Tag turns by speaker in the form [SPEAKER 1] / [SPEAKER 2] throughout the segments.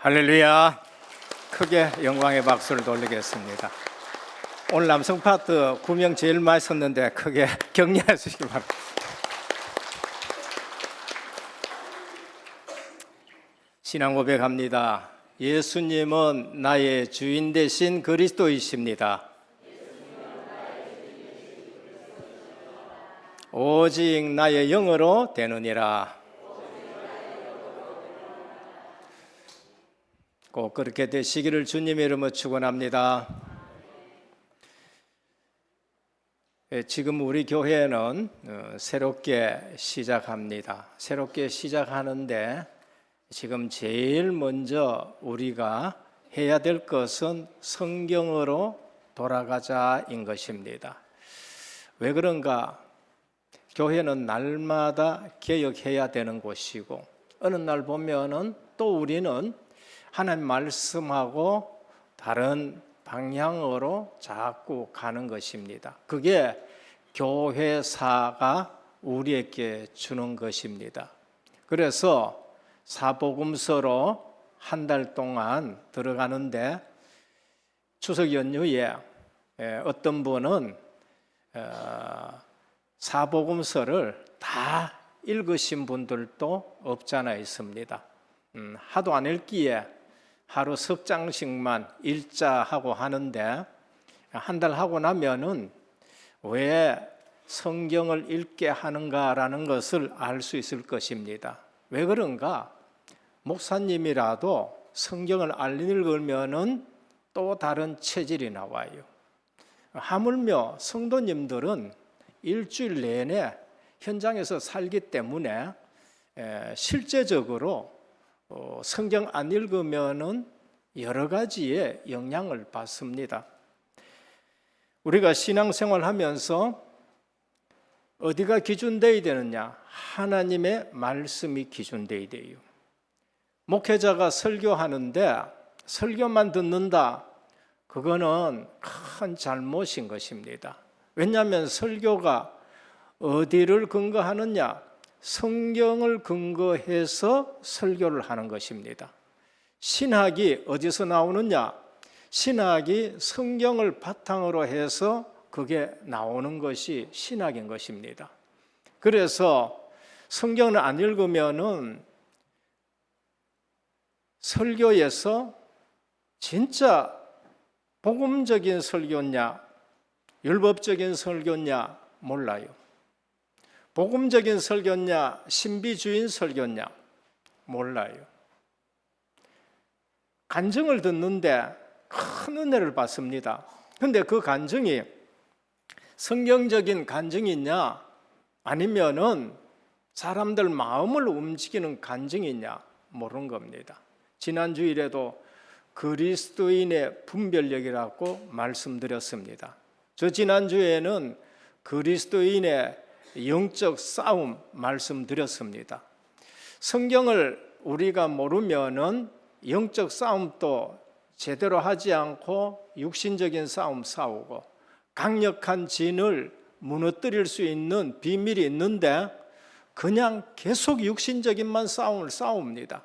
[SPEAKER 1] 할렐루야. 크게 영광의 박수를 돌리겠습니다. 오늘 남성 파트 9명 제일 많이 섰는데 크게 격려해 주시기 바랍니다. 신앙 고백합니다. 예수님은 나의 주인 되신 그리스도이십니다. 오직 나의 영으로 되느니라. 꼭 그렇게 되시기를 주님의 이름으로 축원합니다. 지금 우리 교회는 새롭게 시작합니다. 새롭게 시작하는데 지금 제일 먼저 우리가 해야 될 것은 성경으로 돌아가자인 것입니다. 왜 그런가? 교회는 날마다 개혁해야 되는 곳이고 어느 날 보면은 또 우리는 하나님 말씀하고 다른 방향으로 자꾸 가는 것입니다. 그게 교회사가 우리에게 주는 것입니다. 그래서 사복음서로 한 달 동안 들어가는데 추석 연휴에 어떤 분은 사복음서를 다 읽으신 분들도 없잖아 있습니다. 하도 안 읽기에 하루 석 장씩만 읽자 하고 하는데 한 달 하고 나면은 왜 성경을 읽게 하는가라는 것을 알 수 있을 것입니다. 왜 그런가? 목사님이라도 성경을 안 읽으면은 또 다른 체질이 나와요. 하물며 성도님들은 일주일 내내 현장에서 살기 때문에 실제적으로 성경 안 읽으면은 여러 가지의 영향을 받습니다. 우리가 신앙생활 하면서 어디가 기준되어야 되느냐? 하나님의 말씀이 기준되어야 돼요. 목회자가 설교하는데 설교만 듣는다. 그거는 큰 잘못인 것입니다. 왜냐하면 설교가 어디를 근거하느냐? 성경을 근거해서 설교를 하는 것입니다. 신학이 어디서 나오느냐? 신학이 성경을 바탕으로 해서 그게 나오는 것이 신학인 것입니다. 그래서 성경을 안 읽으면은 설교에서 진짜 복음적인 설교냐, 율법적인 설교냐 몰라요. 복음적인 설교냐, 신비주의 설교냐 몰라요. 간증을 듣는데 큰 은혜를 받습니다. 그런데 그 간증이 성경적인 간증이냐 아니면은 사람들 마음을 움직이는 간증이냐 모르는 겁니다. 지난 주일에도 그리스도인의 분별력이라고 말씀드렸습니다. 저 지난 주에는 그리스도인의 영적 싸움 말씀드렸습니다. 성경을 우리가 모르면은 영적 싸움도 제대로 하지 않고 육신적인 싸움 싸우고 강력한 진을 무너뜨릴 수 있는 비밀이 있는데 그냥 계속 육신적인만 싸움을 싸웁니다.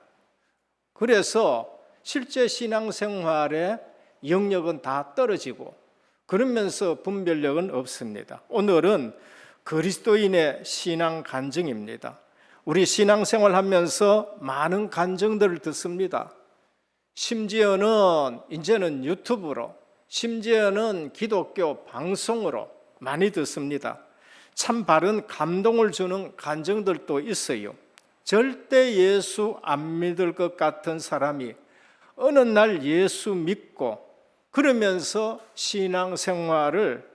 [SPEAKER 1] 그래서 실제 신앙생활의 영역은 다 떨어지고 그러면서 분별력은 없습니다. 오늘은 그리스도인의 신앙 간증입니다. 우리 신앙생활 하면서 많은 간증들을 듣습니다. 심지어는 이제는 유튜브로, 심지어는 기독교 방송으로 많이 듣습니다. 참 바른 감동을 주는 간증들도 있어요. 절대 예수 안 믿을 것 같은 사람이 어느 날 예수 믿고 그러면서 신앙생활을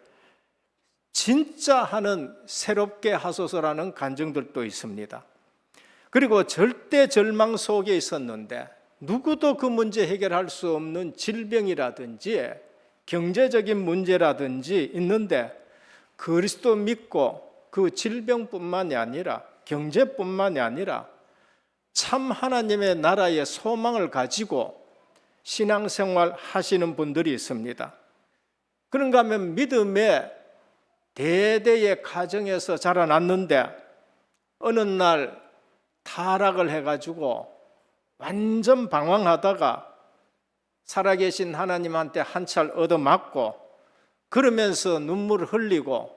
[SPEAKER 1] 진짜 하는 새롭게 하소서라는 간증들도 있습니다. 그리고 절대 절망 속에 있었는데 누구도 그 문제 해결할 수 없는 질병이라든지 경제적인 문제라든지 있는데 그리스도 믿고 그 질병뿐만이 아니라 경제뿐만이 아니라 참 하나님의 나라의 소망을 가지고 신앙생활 하시는 분들이 있습니다. 그런가 하면 믿음의 대대의 가정에서 자라났는데 어느 날 타락을 해가지고 완전 방황하다가 살아계신 하나님한테 한 찰 얻어맞고 그러면서 눈물을 흘리고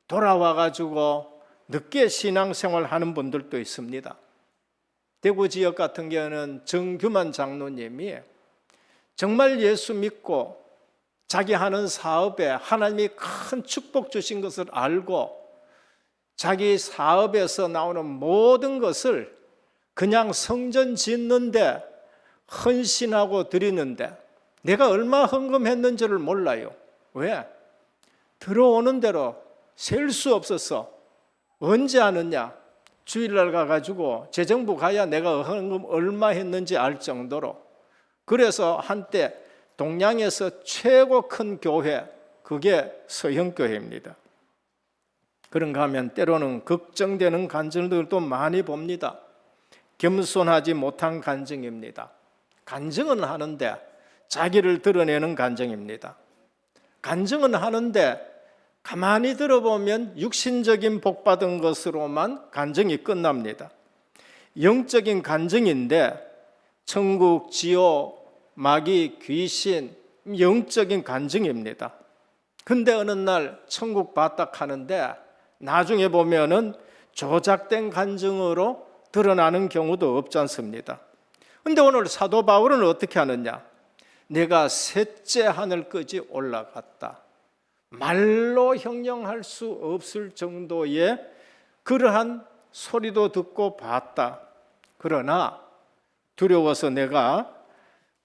[SPEAKER 1] 돌아와가지고 늦게 신앙생활 하는 분들도 있습니다. 대구 지역 같은 경우는 정규만 장로님이 정말 예수 믿고 자기 하는 사업에 하나님이 큰 축복 주신 것을 알고 자기 사업에서 나오는 모든 것을 그냥 성전 짓는데 헌신하고 드리는데 내가 얼마 헌금했는지를 몰라요. 왜? 들어오는 대로 셀 수 없어서 언제 하느냐? 주일날 가가지고 재정부 가야 내가 헌금 얼마 했는지 알 정도로. 그래서 한때 동양에서 최고 큰 교회, 그게 서형교회입니다. 그런가 하면 때로는 걱정되는 간증들도 많이 봅니다. 겸손하지 못한 간증입니다. 간증은 하는데 자기를 드러내는 간증입니다. 간증은 하는데 가만히 들어보면 육신적인 복받은 것으로만 간증이 끝납니다. 영적인 간증인데 천국, 지옥, 마귀, 귀신, 영적인 간증입니다. 근데 어느 날 천국 바딱 하는데 나중에 보면은 조작된 간증으로 드러나는 경우도 없지 않습니다. 근데 오늘 사도 바울은 어떻게 하느냐? 내가 셋째 하늘까지 올라갔다. 말로 형용할 수 없을 정도의 그러한 소리도 듣고 봤다. 그러나 두려워서 내가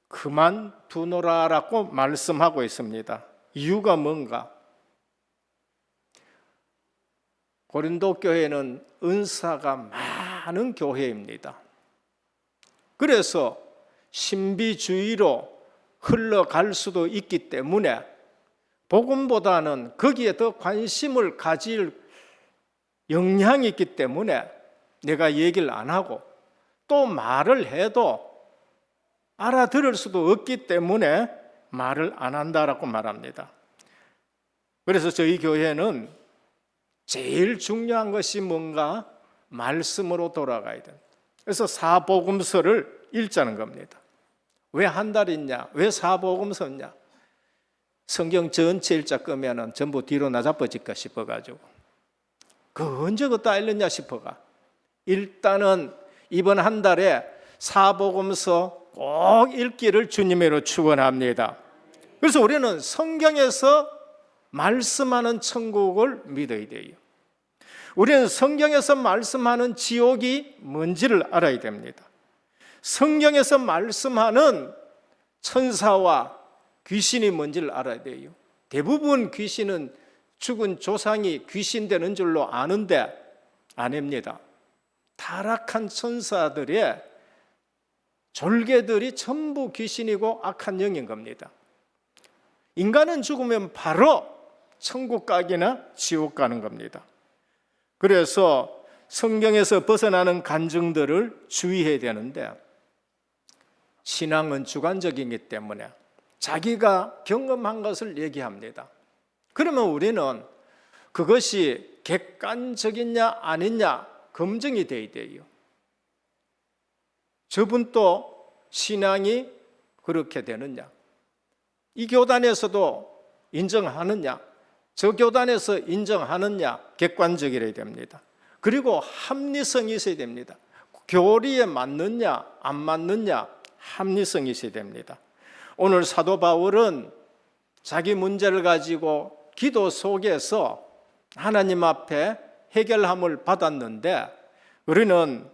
[SPEAKER 1] 그만두노라라고 말씀하고 있습니다. 이유가 뭔가? 고린도 교회는 은사가 많은 교회입니다. 그래서 신비주의로 흘러갈 수도 있기 때문에 복음보다는 거기에 더 관심을 가질 영향이 있기 때문에 내가 얘기를 안 하고 또 말을 해도 알아들을 수도 없기 때문에 말을 안 한다라고 말합니다. 그래서 저희 교회는 제일 중요한 것이 뭔가? 말씀으로 돌아가야 됩니다. 그래서 사복음서를 읽자는 겁니다. 왜 한 달 있냐? 왜 사복음서냐? 성경 전체 읽자 끄면은 전부 뒤로 나자빠질까 싶어가지고 그 언제 그것도 읽느냐 싶어가 일단은 이번 한 달에 사복음서 꼭 읽기를 주님으로 축원합니다. 그래서 우리는 성경에서 말씀하는 천국을 믿어야 돼요. 우리는 성경에서 말씀하는 지옥이 뭔지를 알아야 됩니다. 성경에서 말씀하는 천사와 귀신이 뭔지를 알아야 돼요. 대부분 귀신은 죽은 조상이 귀신 되는 줄로 아는데 아닙니다. 타락한 천사들의 졸개들이 전부 귀신이고 악한 영인 겁니다. 인간은 죽으면 바로 천국 가기나 지옥 가는 겁니다. 그래서 성경에서 벗어나는 간증들을 주의해야 되는데 신앙은 주관적이기 때문에 자기가 경험한 것을 얘기합니다. 그러면 우리는 그것이 객관적이냐 아니냐 검증이 돼야 돼요. 저분도 신앙이 그렇게 되느냐, 이 교단에서도 인정하느냐, 저 교단에서 인정하느냐, 객관적이어야 됩니다. 그리고 합리성이 있어야 됩니다. 교리에 맞느냐 안 맞느냐 합리성이 있어야 됩니다. 오늘 사도 바울은 자기 문제를 가지고 기도 속에서 하나님 앞에 해결함을 받았는데 우리는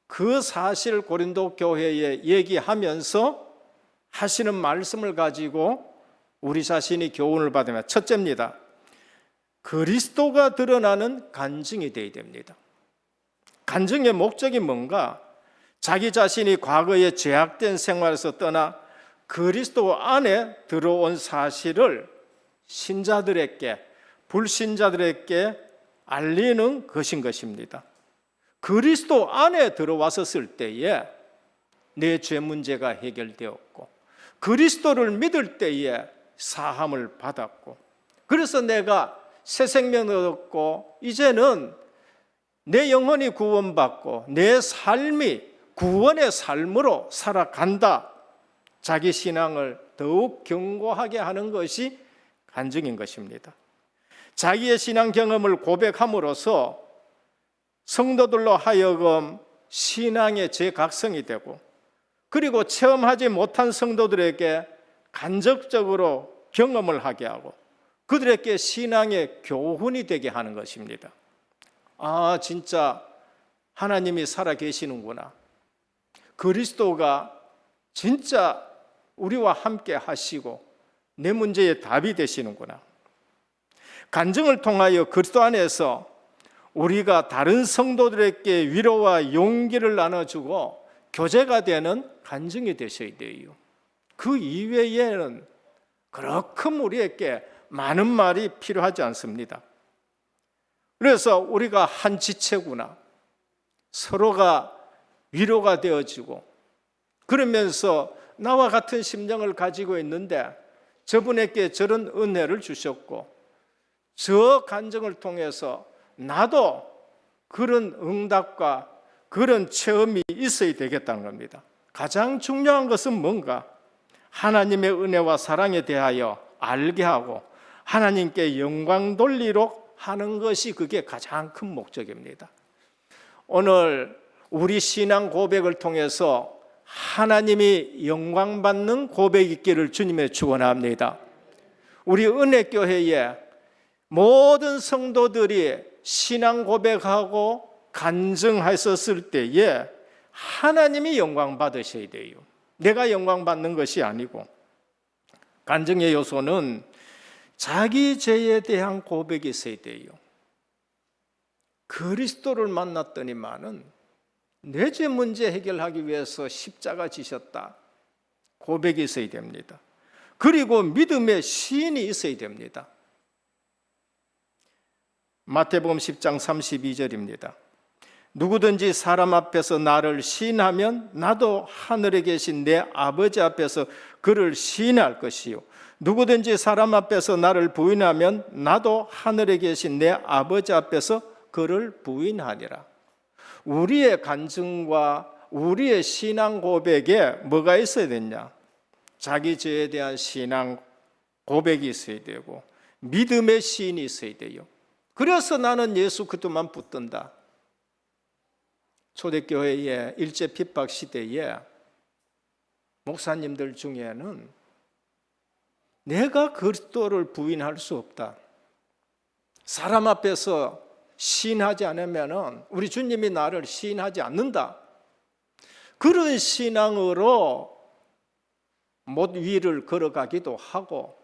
[SPEAKER 1] 그 사실 고린도 교회에 얘기하면서 하시는 말씀을 가지고 우리 자신이 교훈을 받으면 첫째입니다. 그리스도가 드러나는 간증이 되어야 됩니다. 간증의 목적이 뭔가? 자기 자신이 과거에 죄악된 생활에서 떠나 그리스도 안에 들어온 사실을 신자들에게, 불신자들에게 알리는 것인 것입니다. 그리스도 안에 들어왔었을 때에 내 죄 문제가 해결되었고 그리스도를 믿을 때에 사함을 받았고 그래서 내가 새 생명을 얻었고 이제는 내 영혼이 구원받고 내 삶이 구원의 삶으로 살아간다. 자기 신앙을 더욱 견고하게 하는 것이 간증인 것입니다. 자기의 신앙 경험을 고백함으로써 성도들로 하여금 신앙의 재각성이 되고, 그리고 체험하지 못한 성도들에게 간접적으로 경험을 하게 하고 그들에게 신앙의 교훈이 되게 하는 것입니다. 아, 진짜 하나님이 살아계시는구나. 그리스도가 진짜 우리와 함께 하시고 내 문제에 답이 되시는구나. 간증을 통하여 그리스도 안에서 우리가 다른 성도들에게 위로와 용기를 나눠주고 교제가 되는 간증이 되셔야 돼요. 그 이외에는 그렇게 우리에게 많은 말이 필요하지 않습니다. 그래서 우리가 한 지체구나, 서로가 위로가 되어지고, 그러면서 나와 같은 심정을 가지고 있는데 저분에게 저런 은혜를 주셨고, 저 간증을 통해서 나도 그런 응답과 그런 체험이 있어야 되겠다는 겁니다. 가장 중요한 것은 뭔가? 하나님의 은혜와 사랑에 대하여 알게 하고 하나님께 영광 돌리도록 하는 것이, 그게 가장 큰 목적입니다. 오늘 우리 신앙 고백을 통해서 하나님이 영광받는 고백이 있기를 주님의 축원합니다. 우리 은혜교회에 모든 성도들이 신앙 고백하고 간증하셨을 때에 하나님이 영광 받으셔야 돼요. 내가 영광 받는 것이 아니고. 간증의 요소는 자기 죄에 대한 고백이 있어야 돼요. 그리스도를 만났더니만은 내 죄 문제 해결하기 위해서 십자가 지셨다. 고백이 있어야 됩니다. 그리고 믿음의 시인이 있어야 됩니다. 마태복음 10장 32절입니다. 누구든지 사람 앞에서 나를 시인하면 나도 하늘에 계신 내 아버지 앞에서 그를 시인할 것이요, 누구든지 사람 앞에서 나를 부인하면 나도 하늘에 계신 내 아버지 앞에서 그를 부인하니라. 우리의 간증과 우리의 신앙 고백에 뭐가 있어야 되냐? 자기 죄에 대한 신앙 고백이 있어야 되고 믿음의 시인이 있어야 돼요. 그래서 나는 예수 그리스도만 붙든다. 초대교회의 일제 핍박 시대에 목사님들 중에는 내가 그리스도를 부인할 수 없다. 사람 앞에서 시인하지 않으면 우리 주님이 나를 시인하지 않는다. 그런 신앙으로 못 위를 걸어가기도 하고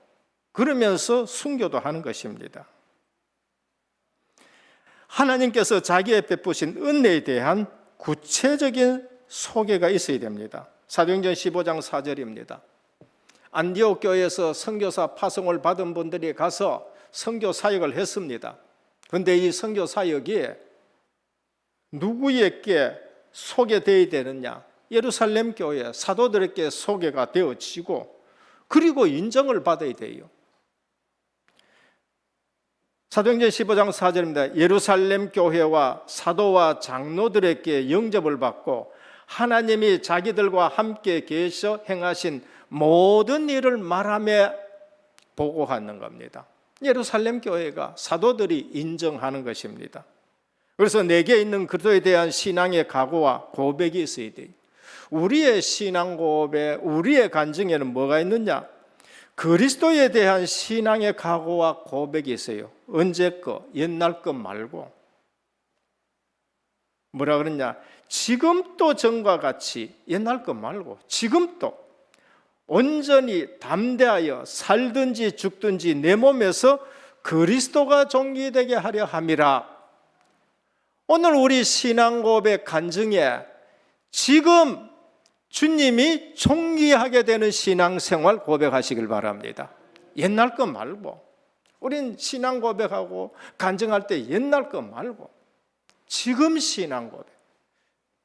[SPEAKER 1] 그러면서 순교도 하는 것입니다. 하나님께서 자기의 베푸신 은혜에 대한 구체적인 소개가 있어야 됩니다. 사도행전 15장 4절입니다. 안디옥 교회에서 선교사 파송을 받은 분들이 가서 선교 사역을 했습니다. 그런데 이 선교 사역이 누구에게 소개되어야 되느냐? 예루살렘 교회 사도들에게 소개가 되어지고 그리고 인정을 받아야 돼요. 사도행전 15장 4절입니다. 예루살렘 교회와 사도와 장로들에게 영접을 받고 하나님이 자기들과 함께 계셔 행하신 모든 일을 말하며 보고하는 겁니다. 예루살렘 교회가 사도들이 인정하는 것입니다. 그래서 내게 있는 그리스도에 대한 신앙의 각오와 고백이 있어야 돼요. 우리의 신앙 고백, 우리의 간증에는 뭐가 있느냐? 그리스도에 대한 신앙의 각오와 고백이 있어요. 언제 거, 옛날 거 말고. 뭐라 그러냐? 지금도 전과 같이, 옛날 거 말고 지금도 온전히 담대하여 살든지 죽든지 내 몸에서 그리스도가 존귀되게 하려 함이라. 오늘 우리 신앙 고백 간증에 지금 주님이 존귀하게 되는 신앙생활 고백하시길 바랍니다. 옛날 거 말고. 우린 신앙 고백하고 간증할 때 옛날 거 말고 지금 신앙 고백.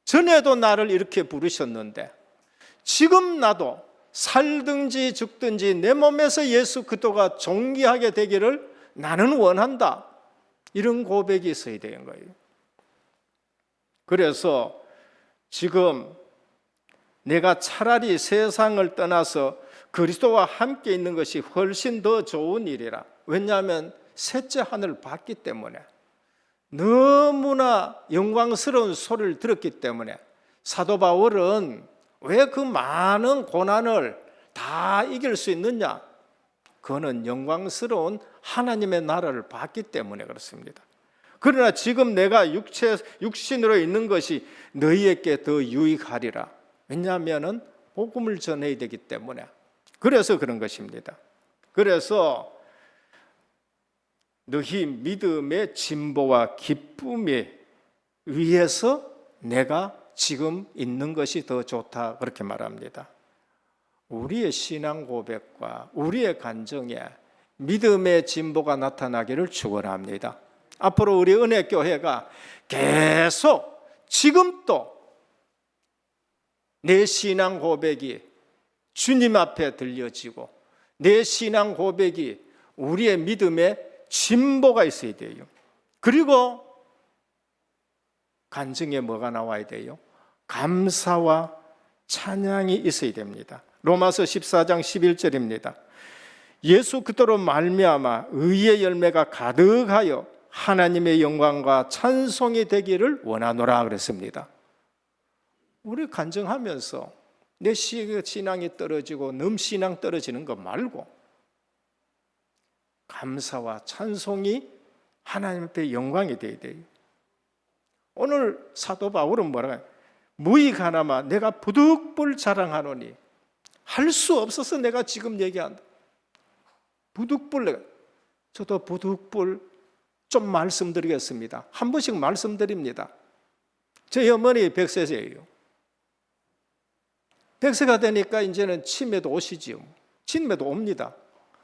[SPEAKER 1] 전에도 나를 이렇게 부르셨는데 지금 나도 살든지 죽든지 내 몸에서 예수 그리스도가 존귀하게 되기를 나는 원한다. 이런 고백이 있어야 되는 거예요. 그래서 지금 내가 차라리 세상을 떠나서 그리스도와 함께 있는 것이 훨씬 더 좋은 일이라. 왜냐하면 셋째 하늘을 봤기 때문에, 너무나 영광스러운 소리를 들었기 때문에. 사도 바울은 왜 그 많은 고난을 다 이길 수 있느냐? 그거는 영광스러운 하나님의 나라를 봤기 때문에 그렇습니다. 그러나 지금 내가 육신으로 있는 것이 너희에게 더 유익하리라. 왜냐하면 복음을 전해야 되기 때문에. 그래서 그런 것입니다. 그래서 너희 믿음의 진보와 기쁨에 위해서 내가 지금 있는 것이 더 좋다, 그렇게 말합니다. 우리의 신앙 고백과 우리의 간증에 믿음의 진보가 나타나기를 축원합니다. 앞으로 우리 은혜교회가 계속 지금도 내 신앙 고백이 주님 앞에 들려지고 내 신앙 고백이 우리의 믿음의 진보가 있어야 돼요. 그리고 간증에 뭐가 나와야 돼요? 감사와 찬양이 있어야 됩니다. 로마서 14장 11절입니다. 예수 그리스도로 말미암아 의의 열매가 가득하여 하나님의 영광과 찬송이 되기를 원하노라 그랬습니다. 우리 간증하면서 내 신앙이 떨어지고 놈 신앙 떨어지는 거 말고 감사와 찬송이 하나님 앞에 영광이 되어야 돼요. 오늘 사도 바울은 뭐라고 해요? 무익 하나마 내가 부득불 자랑하노니. 할 수 없어서 내가 지금 얘기한다. 부득불. 저도 부득불 좀 말씀드리겠습니다. 한 번씩 말씀드립니다. 저희 어머니 100세세예요. 100세가 되니까 이제는 치매도 오시지요. 치매도 옵니다.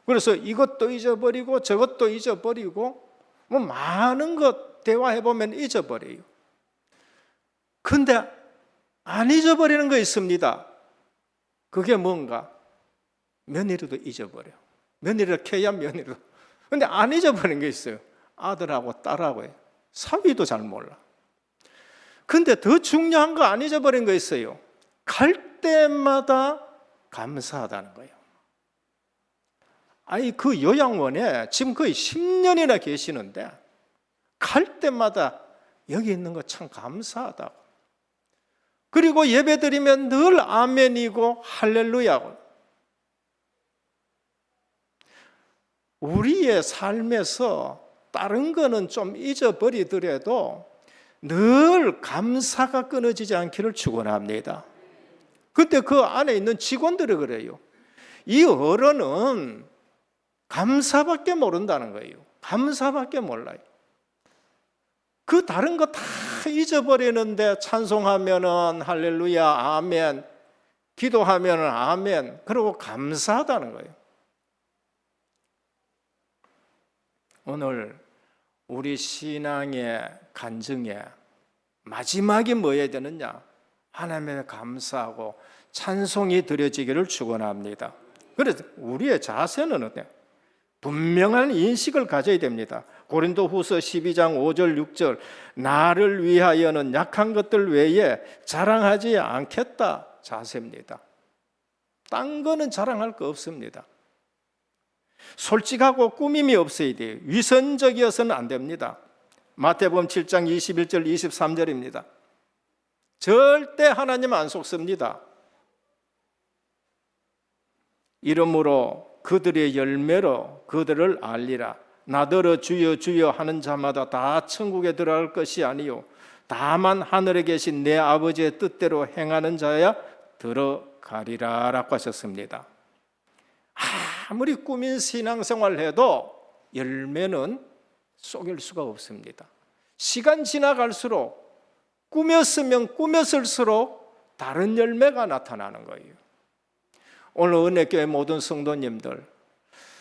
[SPEAKER 1] 그래서 이것도 잊어버리고 저것도 잊어버리고 뭐 많은 것 대화해보면 잊어버려요. 근데 안 잊어버리는 거 있습니다. 그게 뭔가? 며느리도 잊어버려. 며느리를 캐야 며느리도. 근데 안 잊어버리는 게 있어요. 아들하고 딸하고요. 사위도 잘 몰라. 근데 더 중요한 거 안 잊어버린 거 있어요. 갈 때마다 감사하다는 거예요. 아니 그 요양원에 지금 거의 10년이나 계시는데 갈 때마다 여기 있는 거 참 감사하다고. 그리고 예배드리면 늘 아멘이고 할렐루야고. 우리의 삶에서 다른 거는 좀 잊어버리더라도 늘 감사가 끊어지지 않기를 축원합니다. 그때 그 안에 있는 직원들이 그래요. 이 어른은 감사밖에 모른다는 거예요. 감사밖에 몰라요. 그 다른 거 다 잊어버리는데 찬송하면은 할렐루야 아멘, 기도하면은 아멘, 그리고 감사하다는 거예요. 오늘 우리 신앙의 간증에 마지막이 뭐여야 되느냐? 하나님에 감사하고 찬송이 드려지기를 축원합니다. 그래서 우리의 자세는 어때요? 분명한 인식을 가져야 됩니다. 고린도후서 12장 5절 6절 나를 위하여는 약한 것들 외에 자랑하지 않겠다 자세입니다. 딴 거는 자랑할 거 없습니다. 솔직하고 꾸밈이 없어야 돼요. 위선적이어서는 안 됩니다. 마태복음 7장 21절 23절입니다. 절대 하나님 안 속습니다. 이러므로 그들의 열매로 그들을 알리라. 나더러 주여 주여 하는 자마다 다 천국에 들어갈 것이 아니요 다만 하늘에 계신 내 아버지의 뜻대로 행하는 자야 들어가리라 라고 하셨습니다. 아무리 꾸민 신앙생활을 해도 열매는 쏘길 수가 없습니다. 시간 지나갈수록 꾸몄으면 꾸몄을수록 다른 열매가 나타나는 거예요. 오늘 은혜교회 모든 성도님들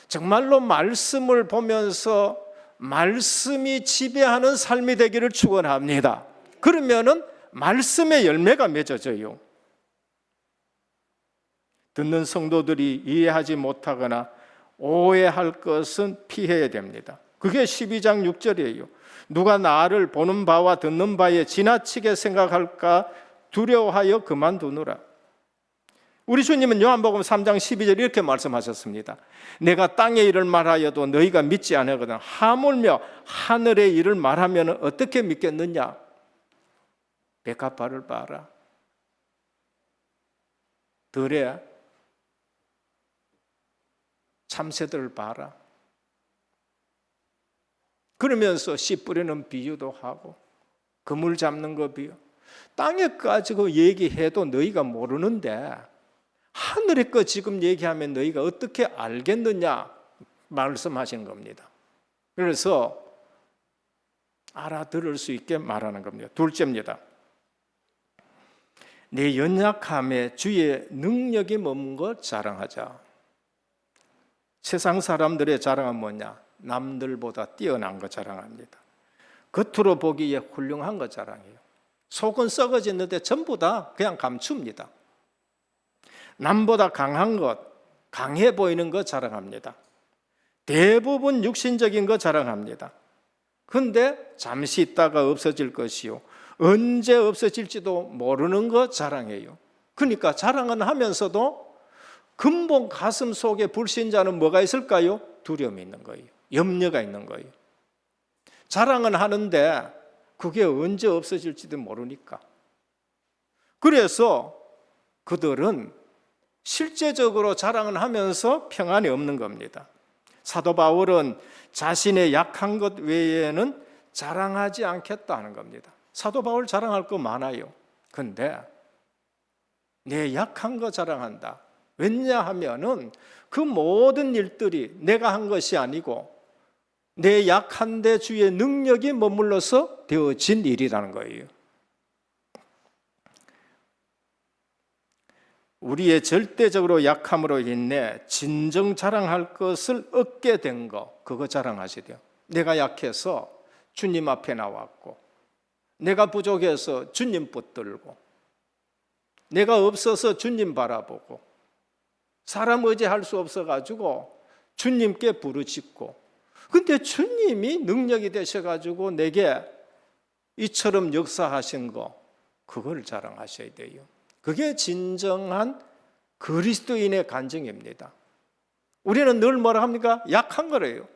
[SPEAKER 1] 정말로 말씀을 보면서 말씀이 지배하는 삶이 되기를 축원합니다. 그러면은 말씀의 열매가 맺어져요. 듣는 성도들이 이해하지 못하거나 오해할 것은 피해야 됩니다. 그게 12장 6절이에요. 누가 나를 보는 바와 듣는 바에 지나치게 생각할까 두려워하여 그만두느라. 우리 주님은 요한복음 3장 12절 이렇게 말씀하셨습니다. 내가 땅의 일을 말하여도 너희가 믿지 않거든 하물며 하늘의 일을 말하면 어떻게 믿겠느냐? 백합화를 봐라. 들에 참새들을 봐라. 그러면서 씨 뿌리는 비유도 하고 그물 잡는 거 비유. 땅에 가지고 얘기해도 너희가 모르는데 하늘에 거 지금 얘기하면 너희가 어떻게 알겠느냐 말씀하신 겁니다. 그래서 알아들을 수 있게 말하는 겁니다. 둘째입니다. 내 연약함에 주의 능력이 머문 것 자랑하자. 세상 사람들의 자랑은 뭐냐? 남들보다 뛰어난 것 자랑합니다. 겉으로 보기에 훌륭한 것 자랑해요. 속은 썩어졌는데 전부 다 그냥 감춥니다. 남보다 강한 것, 강해 보이는 것 자랑합니다. 대부분 육신적인 것 자랑합니다. 그런데 잠시 있다가 없어질 것이요, 언제 없어질지도 모르는 것 자랑해요. 그러니까 자랑은 하면서도 근본 가슴 속에 불신자는 뭐가 있을까요? 두려움이 있는 거예요. 염려가 있는 거예요. 자랑은 하는데 그게 언제 없어질지도 모르니까. 그래서 그들은 실제적으로 자랑을 하면서 평안이 없는 겁니다. 사도 바울은 자신의 약한 것 외에는 자랑하지 않겠다 하는 겁니다. 사도 바울 자랑할 거 많아요. 근데 내 약한 거 자랑한다. 왜냐하면은 그 모든 일들이 내가 한 것이 아니고 내 약한데 주의 능력이 머물러서 되어진 일이라는 거예요. 우리의 절대적으로 약함으로 인해 진정 자랑할 것을 얻게 된 거, 그거 자랑하셔야 돼요. 내가 약해서 주님 앞에 나왔고, 내가 부족해서 주님 붙들고, 내가 없어서 주님 바라보고, 사람 의지할 수 없어가지고 주님께 부르짖고, 근데 주님이 능력이 되셔가지고 내게 이처럼 역사하신 거, 그걸 자랑하셔야 돼요. 그게 진정한 그리스도인의 간증입니다. 우리는 늘 뭐라 합니까? 약한 거래요.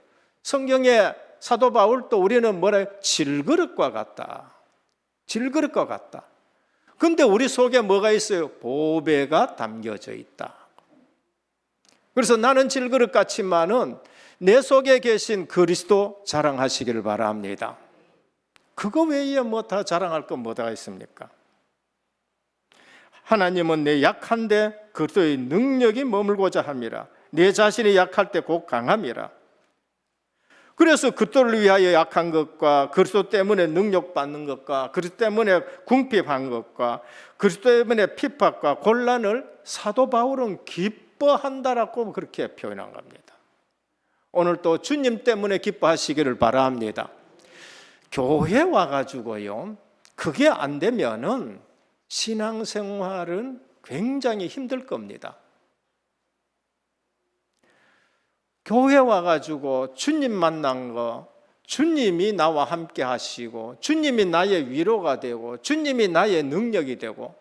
[SPEAKER 1] 성경에 사도 바울도 우리는 뭐라 해요? 질그릇과 같다. 질그릇과 같다. 근데 우리 속에 뭐가 있어요? 보배가 담겨져 있다. 그래서 나는 질그릇 같지만은 내 속에 계신 그리스도 자랑하시기를 바랍니다. 그거 외에 뭐 다 자랑할 건 뭐가 있습니까? 하나님은 내 약한데 그리스도의 능력이 머물고자 함이라. 내 자신이 약할 때 곧 강함이라. 그래서 그들을 위하여 약한 것과 그리스도 때문에 능력받는 것과 그리스도 때문에 궁핍한 것과 그리스도 때문에 핍박과 곤란을 사도 바울은 기뻐한다라고 그렇게 표현한 겁니다. 오늘 또 주님 때문에 기뻐하시기를 바랍니다. 교회 와가지고요, 그게 안 되면은 신앙생활은 굉장히 힘들 겁니다. 교회 와가지고 주님 만난 거, 주님이 나와 함께 하시고 주님이 나의 위로가 되고 주님이 나의 능력이 되고,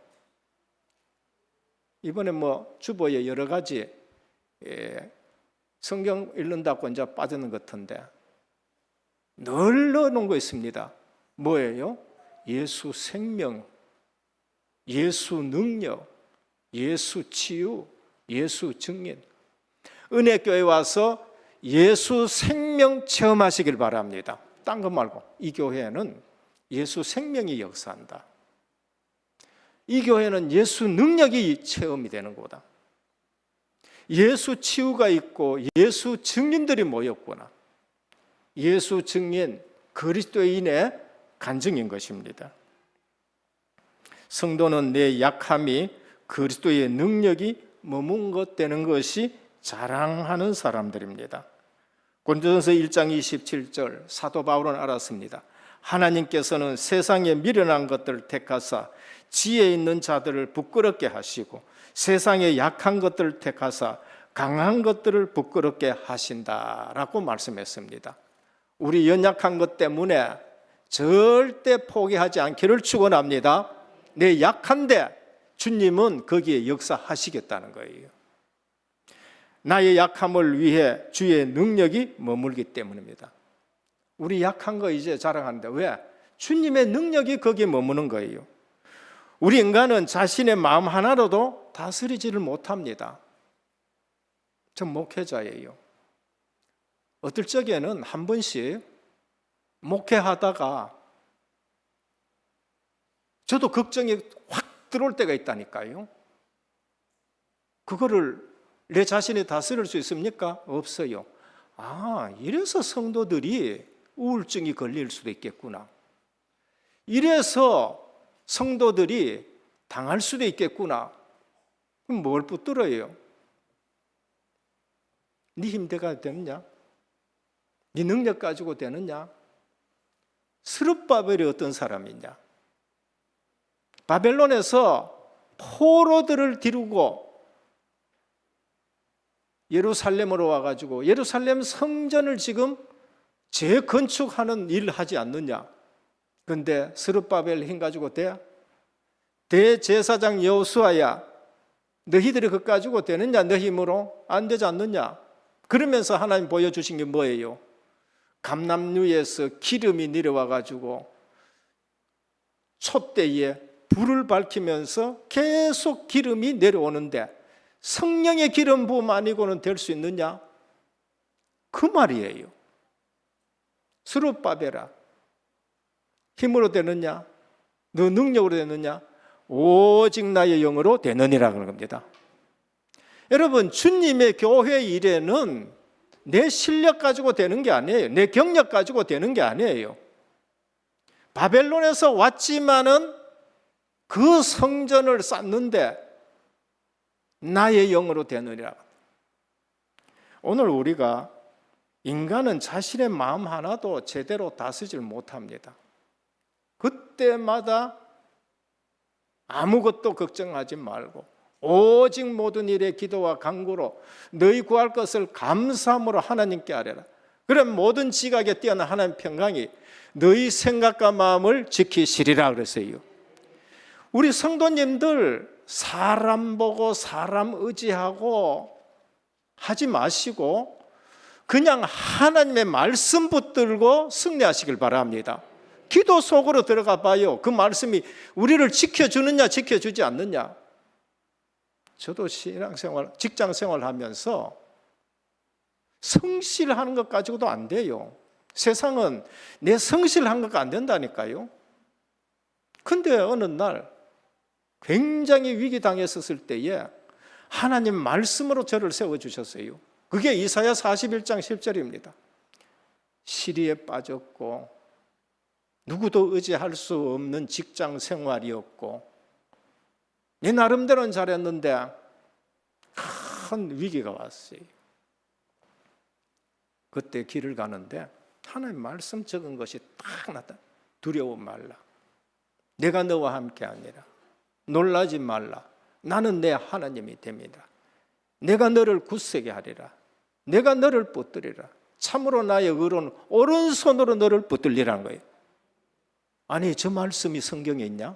[SPEAKER 1] 이번에 뭐 주보에 여러 가지 성경 읽는다고 이제 빠지는 것 같은데 늘 넣어놓은 거 있습니다. 뭐예요? 예수 생명, 예수 능력, 예수 치유, 예수 증인. 은혜교회 와서 예수 생명 체험하시길 바랍니다. 딴 거 말고 이 교회는 예수 생명이 역사한다. 이 교회는 예수 능력이 체험이 되는 거다. 예수 치유가 있고 예수 증인들이 모였구나. 예수 증인, 그리스도인의 간증인 것입니다. 성도는 내 약함이 그리스도의 능력이 머문 것 되는 것이 자랑하는 사람들입니다. 고린도전서 1장 27절 사도 바울은 알았습니다. 하나님께서는 세상에 미련한 것들을 택하사 지혜 있는 자들을 부끄럽게 하시고 세상에 약한 것들을 택하사 강한 것들을 부끄럽게 하신다라고 말씀했습니다. 우리 연약한 것 때문에 절대 포기하지 않기를 축원합니다. 내 약한데 주님은 거기에 역사하시겠다는 거예요. 나의 약함을 위해 주의 능력이 머물기 때문입니다. 우리 약한 거 이제 자랑하는데 왜? 주님의 능력이 거기에 머무는 거예요. 우리 인간은 자신의 마음 하나로도 다스리지를 못합니다. 전 목회자예요. 어떨 적에는 한 번씩 목회하다가 저도 걱정이 확 들어올 때가 있다니까요. 그거를 내 자신이 다스릴 수 있습니까? 없어요. 이래서 성도들이 우울증이 걸릴 수도 있겠구나. 이래서 성도들이 당할 수도 있겠구나. 그럼 뭘 붙들어요? 네 힘대가 되느냐? 네 능력 가지고 되느냐? 스룹바벨이 어떤 사람이냐? 바벨론에서 포로들을 기르고 예루살렘으로 와가지고 예루살렘 성전을 지금 재건축하는 일을 하지 않느냐? 그런데 스룹바벨 힘 가지고 돼? 대제사장 여호수아야, 너희들이 그거 가지고 되느냐? 너 힘으로? 안 되지 않느냐? 그러면서 하나님 보여주신 게 뭐예요? 감람류에서 기름이 내려와가지고 촛대에 불을 밝히면서 계속 기름이 내려오는데 성령의 기름 부음 아니고는 될 수 있느냐? 그 말이에요. 스룹바벨아, 힘으로 되느냐? 너 능력으로 되느냐? 오직 나의 영으로 되느니라 그런 겁니다. 여러분, 주님의 교회 일에는 내 실력 가지고 되는 게 아니에요. 내 경력 가지고 되는 게 아니에요. 바벨론에서 왔지만은 그 성전을 쌓는데 나의 영으로 되느니라. 오늘 우리가 인간은 자신의 마음 하나도 제대로 다스리지 못합니다. 그때마다 아무것도 걱정하지 말고 오직 모든 일에 기도와 간구로 너희 구할 것을 감사함으로 하나님께 아뢰라. 그럼 모든 지각에 뛰어난 하나님 평강이 너희 생각과 마음을 지키시리라 그랬어요. 우리 성도님들 사람 보고 사람 의지하고 하지 마시고 그냥 하나님의 말씀 붙들고 승리하시길 바랍니다. 기도 속으로 들어가 봐요. 그 말씀이 우리를 지켜주느냐 지켜주지 않느냐. 저도 신앙생활, 직장생활 하면서 성실하는 것 가지고도 안 돼요. 세상은 내 성실한 것가 안 된다니까요. 근데 어느 날 굉장히 위기 당했었을 때에 하나님 말씀으로 저를 세워주셨어요. 그게 이사야 41장 10절입니다. 시리에 빠졌고 누구도 의지할 수 없는 직장 생활이었고 내 나름대로는 잘했는데 큰 위기가 왔어요. 그때 길을 가는데 하나님 말씀 적은 것이 딱 나타나. 두려워 말라. 내가 너와 함께 아니라. 놀라지 말라. 나는 내 하나님이 됩니다. 내가 너를 굳세게 하리라. 내가 너를 붙들리라. 참으로 나의 의로는 오른손으로 너를 붙들리라는 거예요. 아니, 저 말씀이 성경에 있냐?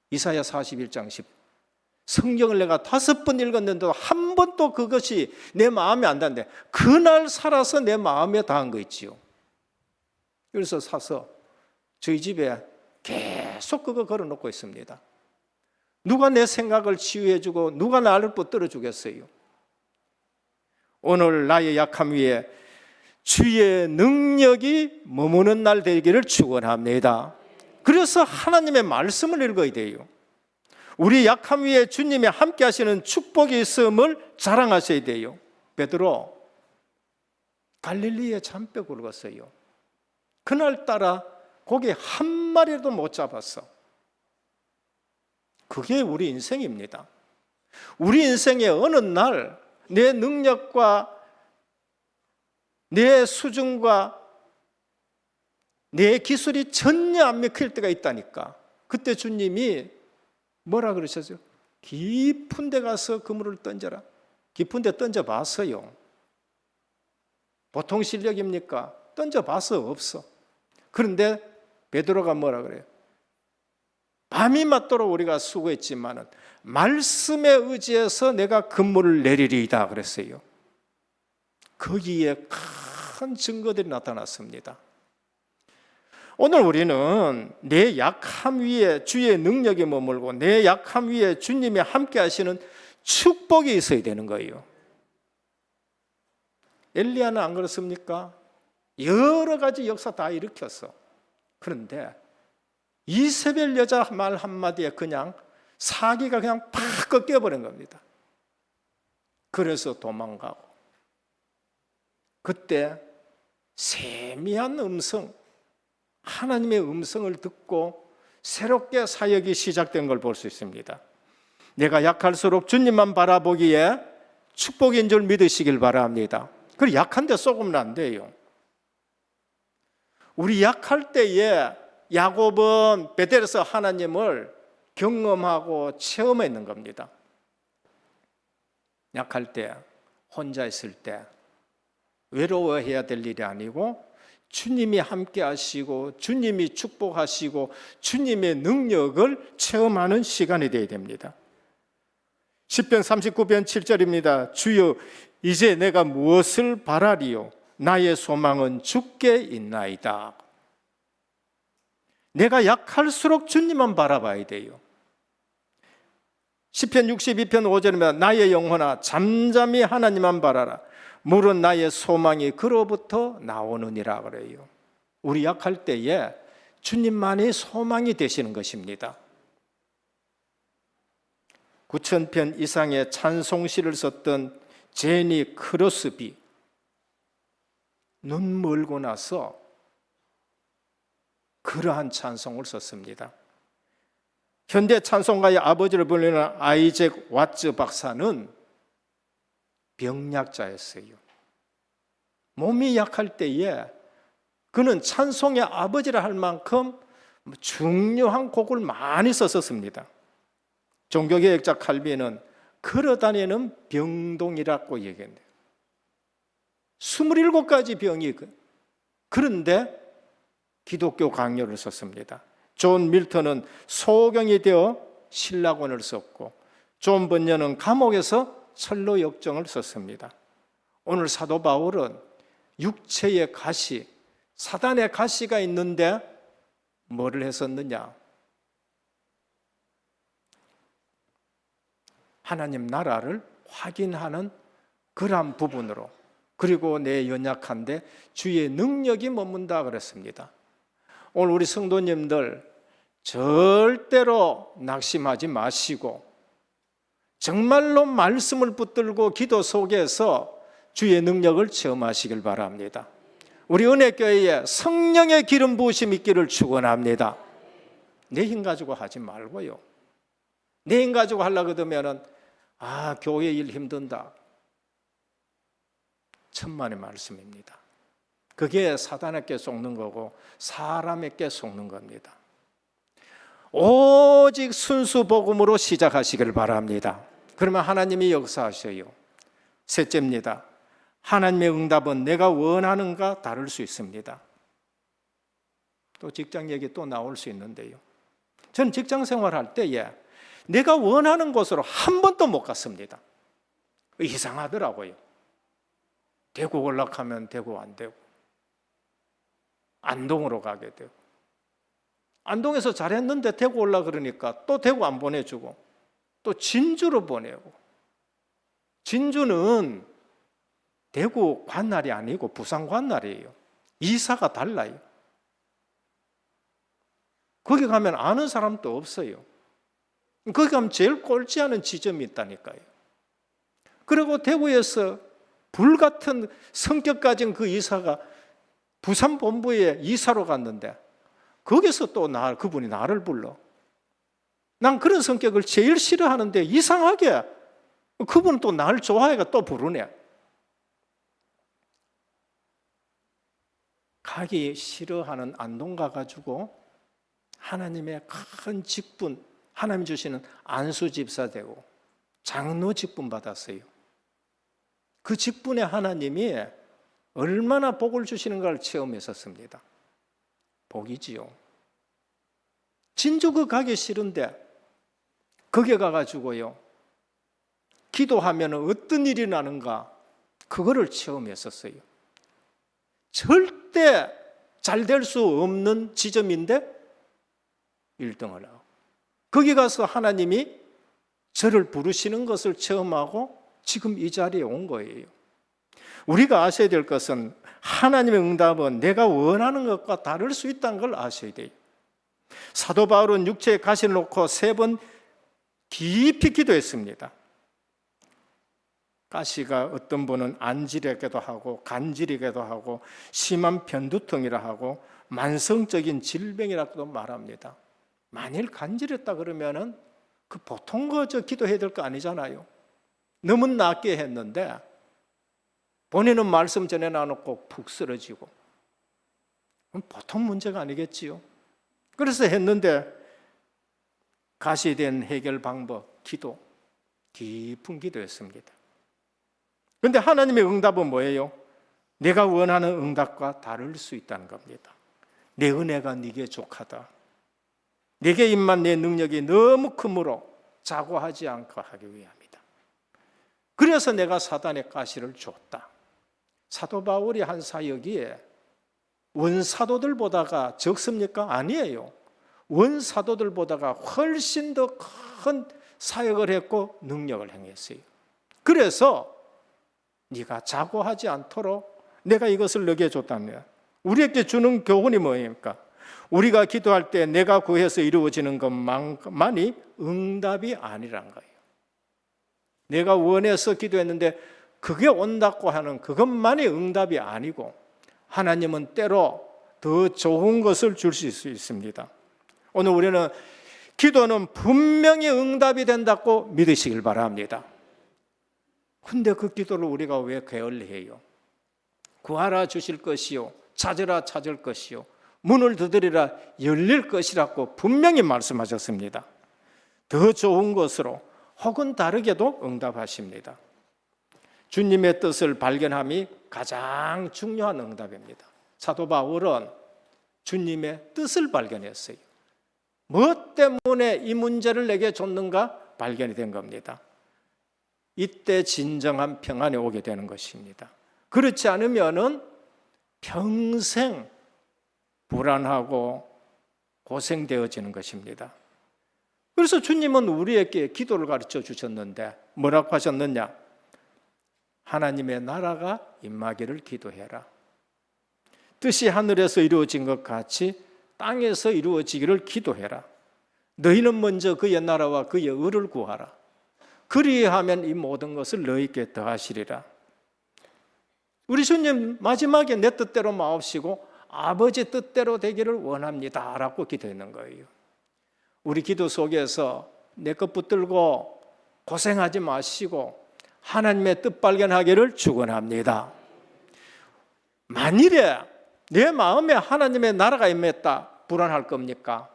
[SPEAKER 1] 이사야 41장 10. 성경을 내가 5번 읽었는데도 한 번도 그것이 내 마음에 안 닿는데 그날 살아서 내 마음에 닿은 거 있지요. 그래서 사서 저희 집에 계속 그거 걸어놓고 있습니다. 누가 내 생각을 치유해주고 누가 나를 붙들어주겠어요? 오늘 나의 약함 위에 주의 능력이 머무는 날 되기를 축원합니다. 그래서 하나님의 말씀을 읽어야 돼요. 우리 약함 위에 주님이 함께 하시는 축복이 있음을 자랑하셔야 돼요. 베드로 갈릴리에 잔뼈 굵었어요. 그날따라 고기 한 마리도 못 잡았어. 그게 우리 인생입니다. 우리 인생의 어느 날 내 능력과 내 수준과 내 기술이 전혀 안 먹힐 때가 있다니까. 그때 주님이 뭐라 그러셨어요? 깊은 데 가서 그물을 던져라. 깊은 데 던져봤어요. 보통 실력입니까? 던져봐서 없어. 그런데 베드로가 뭐라 그래요? 밤이 맞도록 우리가 수고했지만은 말씀에 의지해서 내가 근무를 내리리이다 그랬어요. 거기에 큰 증거들이 나타났습니다. 오늘 우리는 내 약함 위에 주의 능력이 머물고 내 약함 위에 주님이 함께 하시는 축복이 있어야 되는 거예요. 엘리야는 안 그렇습니까? 여러 가지 역사 다 일으켰어. 그런데 이세벨 여자 말 한마디에 그냥 사기가 그냥 팍 꺾여버린 겁니다. 그래서 도망가고, 그때 세미한 음성, 하나님의 음성을 듣고 새롭게 사역이 시작된 걸 볼 수 있습니다. 내가 약할수록 주님만 바라보기에 축복인 줄 믿으시길 바랍니다. 그리고 약한데 속으면 안 돼요. 우리 약할 때에 야곱은 베델에서 하나님을 경험하고 체험했는 겁니다. 약할 때, 혼자 있을 때 외로워해야 될 일이 아니고 주님이 함께 하시고 주님이 축복하시고 주님의 능력을 체험하는 시간이 되어야 됩니다. 시편 39편 7절입니다. 주여, 이제 내가 무엇을 바라리요? 나의 소망은 주께 있나이다. 내가 약할수록 주님만 바라봐야 돼요. 시편 62편 5절이면 나의 영혼아 잠잠히 하나님만 바라라. 물은 나의 소망이 그로부터 나오느니라 그래요. 우리 약할 때에 주님만이 소망이 되시는 것입니다. 9,000편 이상의 찬송시를 썼던 제니 크로스비, 눈 멀고 나서 그러한 찬송을 썼습니다. 현대 찬송가의 아버지를 불리는 아이잭 왓츠 박사는 병약자였어요. 몸이 약할 때에 그는 찬송의 아버지라 할 만큼 중요한 곡을 많이 썼었습니다. 종교개혁자 칼빈은 걸어다니는 병동이라고 얘기했는데요. 27가지 병이, 그런데 기독교 강요를 썼습니다. 존 밀턴은 소경이 되어 신라권을 썼고, 존 번연은 감옥에서 철로 역정을 썼습니다. 오늘 사도 바울은 육체의 가시, 사단의 가시가 있는데 뭐를 했었느냐? 하나님 나라를 확인하는 그러한 부분으로, 그리고 내 연약한데 주의 능력이 머문다 그랬습니다. 오늘 우리 성도님들 절대로 낙심하지 마시고 정말로 말씀을 붙들고 기도 속에서 주의 능력을 체험하시길 바랍니다. 우리 은혜교회에 성령의 기름 부으심 있기를 축원합니다. 내 힘 가지고 하지 말고요. 내 힘 가지고 하려고 그러면은 교회 일 힘든다. 천만의 말씀입니다. 그게 사단에게 속는 거고 사람에게 속는 겁니다. 오직 순수 복음으로 시작하시길 바랍니다. 그러면 하나님이 역사하셔요. 셋째입니다. 하나님의 응답은 내가 원하는가 다를 수 있습니다. 또 직장 얘기 또 나올 수 있는데요. 저는 직장 생활할 때에 내가 원하는 곳으로 한 번도 못 갔습니다. 이상하더라고요. 대구 올라가면 대구 안 되고, 안동으로 가게 되고, 안동에서 잘했는데 대구 올라 그러니까 또 대구 안 보내주고, 또 진주로 보내고. 진주는 대구 관할이 아니고 부산 관할이에요. 이사가 달라요. 거기 가면 아는 사람도 없어요. 거기 가면 제일 꼴찌하는 지점이 있다니까요. 그리고 대구에서 불같은 성격 가진 그 이사가 부산 본부에 이사로 갔는데 거기서 또 그분이 나를 불러. 난 그런 성격을 제일 싫어하는데 이상하게 그분은 또 나를 좋아해가 또 부르네. 가기 싫어하는 안동 가가지고 하나님의 큰 직분, 하나님 주시는 안수 집사 되고 장로 직분 받았어요. 그 직분에 하나님이 얼마나 복을 주시는가를 체험했었습니다. 복이지요. 진주 가기 싫은데 거기에 가가지고요, 기도하면 어떤 일이 나는가, 그거를 체험했었어요. 절대 잘 될 수 없는 지점인데 1등을 하고, 거기 가서 하나님이 저를 부르시는 것을 체험하고 지금 이 자리에 온 거예요. 우리가 아셔야 될 것은 하나님의 응답은 내가 원하는 것과 다를 수 있다는 걸 아셔야 돼요. 사도 바울은 육체에 가시를 놓고 3번 깊이 기도했습니다. 가시가 어떤 분은 안질이기도 하고 간질이기도 하고 심한 편두통이라 하고 만성적인 질병이라고도 말합니다. 만일 간질했다 그러면은 그 보통 저 기도해야 될 거 아니잖아요. 너무 낮게 했는데 본인은 말씀 전해 놔놓고 푹 쓰러지고, 보통 문제가 아니겠지요. 그래서 했는데 가시에 대한 해결 방법, 기도, 깊은 기도였습니다. 그런데 하나님의 응답은 뭐예요? 내가 원하는 응답과 다를 수 있다는 겁니다. 내 은혜가 네게 족하다. 네게 임한 내 능력이 너무 크므로 자고하지 않고 하기 위함이다. 그래서 내가 사단의 가시를 줬다. 사도 바울이 한 사역이에 원사도들보다가 적습니까? 아니에요. 원사도들보다가 훨씬 더 큰 사역을 했고 능력을 행했어요. 그래서 네가 자고하지 않도록 내가 이것을 너게 줬다면, 우리에게 주는 교훈이 뭐입니까? 우리가 기도할 때 내가 구해서 이루어지는 것만이 응답이 아니란 거예요. 내가 원해서 기도했는데 그게 온다고 하는 그것만이 응답이 아니고, 하나님은 때로 더 좋은 것을 주실 수 있습니다. 오늘 우리는 기도는 분명히 응답이 된다고 믿으시길 바랍니다. 근데 그 기도를 우리가 왜 게을리해요? 구하라 주실 것이요, 찾으라 찾을 것이요, 문을 두드리라 열릴 것이라고 분명히 말씀하셨습니다. 더 좋은 것으로 혹은 다르게도 응답하십니다. 주님의 뜻을 발견함이 가장 중요한 응답입니다. 사도 바울은 주님의 뜻을 발견했어요. 무엇 때문에 이 문제를 내게 줬는가 발견이 된 겁니다. 이때 진정한 평안이 오게 되는 것입니다. 그렇지 않으면은 평생 불안하고 고생되어지는 것입니다. 그래서 주님은 우리에게 기도를 가르쳐 주셨는데 뭐라고 하셨느냐? 하나님의 나라가 임하기를 기도해라. 뜻이 하늘에서 이루어진 것 같이 땅에서 이루어지기를 기도해라. 너희는 먼저 그의 나라와 그의 의를 구하라. 그리하면 이 모든 것을 너희에게 더하시리라. 우리 주님 마지막에 내 뜻대로 마옵시고 아버지 뜻대로 되기를 원합니다 라고 기도했는 거예요. 우리 기도 속에서 내 것 붙들고 고생하지 마시고 하나님의 뜻 발견하기를 축원합니다. 만일에 내 마음에 하나님의 나라가 임했다, 불안할 겁니까?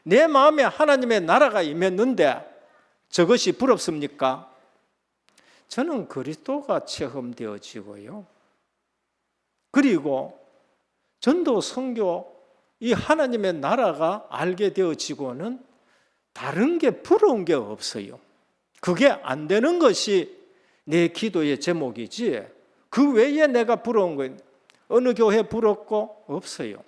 [SPEAKER 1] 내 마음에 하나님의 나라가 임했는데 저것이 부럽습니까? 저는 그리스도가 체험되어지고요, 그리고 전도 선교 이 하나님의 나라가 알게 되어지고는 다른 게 부러운 게 없어요. 그게 안 되는 것이 내 기도의 제목이지 그 외에 내가 부러운 거 어느 교회 부럽고 없어요.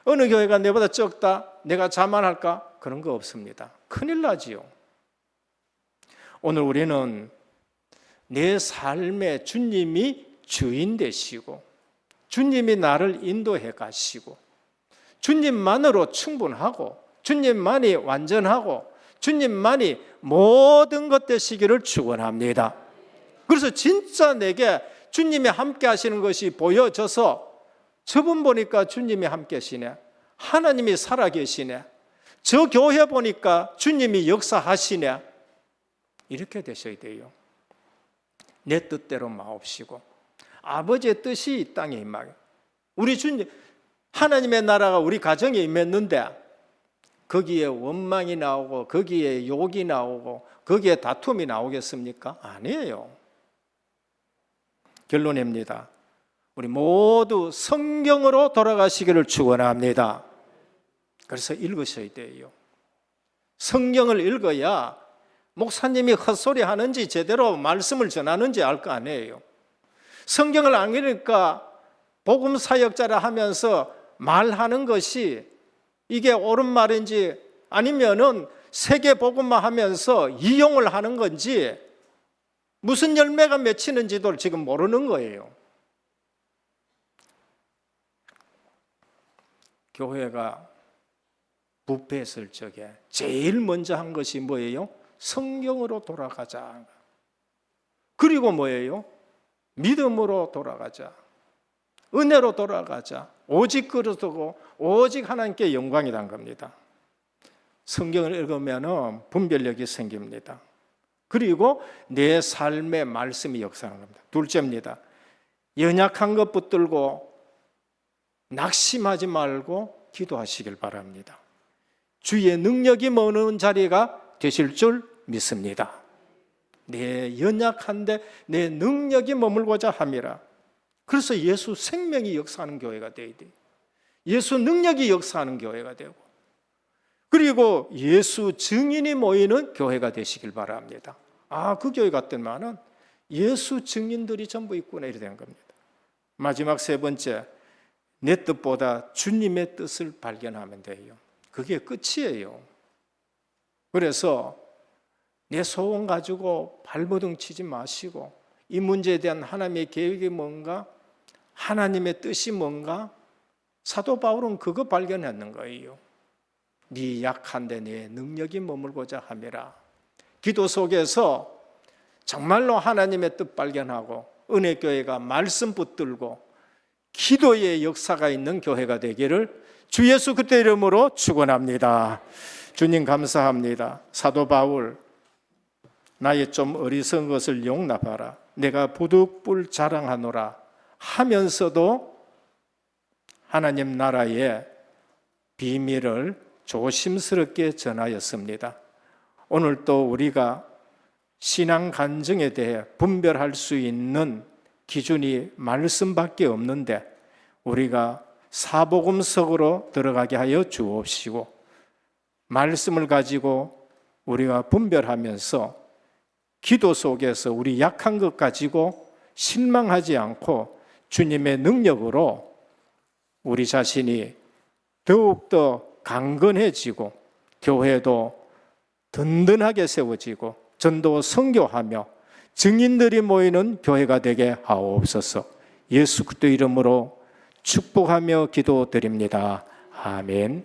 [SPEAKER 1] 어느 교회가 내보다 적다, 내가 자만할까? 그런 거 없습니다. 큰일 나지요. 오늘 우리는 내 삶에 주님이 주인 되시고 주님이 나를 인도해 가시고 주님만으로 충분하고 주님만이 완전하고 주님만이 모든 것 되시기를 축원합니다. 그래서 진짜 내게 주님이 함께 하시는 것이 보여져서 저분 보니까 주님이 함께 하시네, 하나님이 살아계시네, 저 교회 보니까 주님이 역사하시네, 이렇게 되셔야 돼요. 내 뜻대로 마옵시고 아버지의 뜻이 이 땅에 임하게. 우리 주님 하나님의 나라가 우리 가정에 임했는데 거기에 원망이 나오고 거기에 욕이 나오고 거기에 다툼이 나오겠습니까? 아니에요. 결론입니다. 우리 모두 성경으로 돌아가시기를 축원합니다. 그래서 읽으셔야 돼요. 성경을 읽어야 목사님이 헛소리 하는지 제대로 말씀을 전하는지 알 거 아니에요. 성경을 안 읽으니까 복음 사역자라 하면서 말하는 것이 이게 옳은 말인지 아니면은 세계 복음만 하면서 이용을 하는 건지 무슨 열매가 맺히는지도 지금 모르는 거예요. 교회가 부패했을 적에 제일 먼저 한 것이 뭐예요? 성경으로 돌아가자. 그리고 뭐예요? 믿음으로 돌아가자. 은혜로 돌아가자. 오직 그러고 오직 하나님께 영광이란 겁니다. 성경을 읽으면 분별력이 생깁니다. 그리고 내 삶의 말씀이 역사하는 겁니다. 둘째입니다. 연약한 것 붙들고 낙심하지 말고 기도하시길 바랍니다. 주의 능력이 머무는 자리가 되실 줄 믿습니다. 내 연약한데 내 능력이 머물고자 함이라. 그래서 예수 생명이 역사하는 교회가 되어야 돼요. 예수 능력이 역사하는 교회가 되고, 그리고 예수 증인이 모이는 교회가 되시길 바랍니다. 그 교회 같더만은 예수 증인들이 전부 있구나 이렇게 되는 겁니다. 마지막 세 번째, 내 뜻보다 주님의 뜻을 발견하면 돼요. 그게 끝이에요. 그래서 내 소원 가지고 발버둥 치지 마시고 이 문제에 대한 하나님의 계획이 뭔가, 하나님의 뜻이 뭔가, 사도 바울은 그거 발견했는 거예요. 네 약한데 내 능력이 머물고자 함이라. 기도 속에서 정말로 하나님의 뜻 발견하고 은혜교회가 말씀 붙들고 기도의 역사가 있는 교회가 되기를 주 예수 그리스도의 이름으로 축원합니다. 주님 감사합니다. 사도 바울, 나의 좀 어리석은 것을 용납하라. 내가 부득불 자랑하노라 하면서도 하나님 나라의 비밀을 조심스럽게 전하였습니다. 오늘 또 우리가 신앙 간증에 대해 분별할 수 있는 기준이 말씀밖에 없는데 우리가 사복음 속으로 들어가게 하여 주옵시고 말씀을 가지고 우리가 분별하면서 기도 속에서 우리 약한 것 가지고 실망하지 않고 주님의 능력으로 우리 자신이 더욱더 강건해지고 교회도 든든하게 세워지고 전도 선교하며 증인들이 모이는 교회가 되게 하옵소서. 예수 그리스도 이름으로 축복하며 기도드립니다. 아멘.